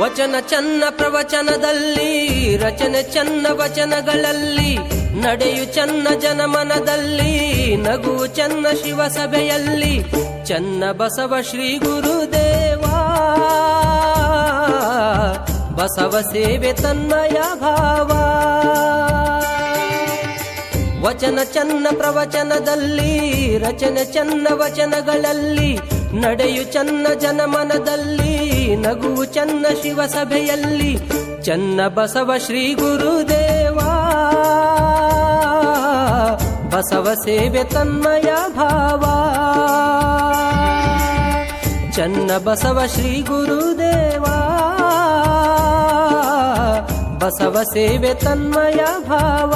ವಚನ ಚನ್ನ ಪ್ರವಚನದಲ್ಲಿ, ರಚನೆ ಚನ್ನ ವಚನಗಳಲ್ಲಿ, ನಡೆಯು ಚನ್ನ ಜನಮನದಲ್ಲಿ, ನಗುವು ಚನ್ನ ಶಿವಸಭೆಯಲ್ಲಿ. ಚನ್ನ ಬಸವ ಶ್ರೀ ಗುರುದೇವಾ, ಬಸವ ಸೇವೆ ತನ್ಮಯ ಭಾವ. ವಚನ ಚನ್ನ ಪ್ರವಚನದಲ್ಲಿ, ರಚನೆ ಚನ್ನ ವಚನಗಳಲ್ಲಿ, ನಡೆಯು ಚನ್ನ ಜನಮನದಲ್ಲಿ, ನಗುವು ಚನ್ನ ಶಿವಸಭೆಯಲ್ಲಿ. ಚನ್ನ ಬಸವ ಶ್ರೀ ಗುರುದೇವಾ, ಬಸವ ಸೇವೆ ತನ್ಮಯ ಭಾವ. ಚನ್ನ ಬಸವ ಶ್ರೀ ಗುರುದೇವಾ, ಬಸವ ಸೇವೆ ತನ್ಮಯ ಭಾವ.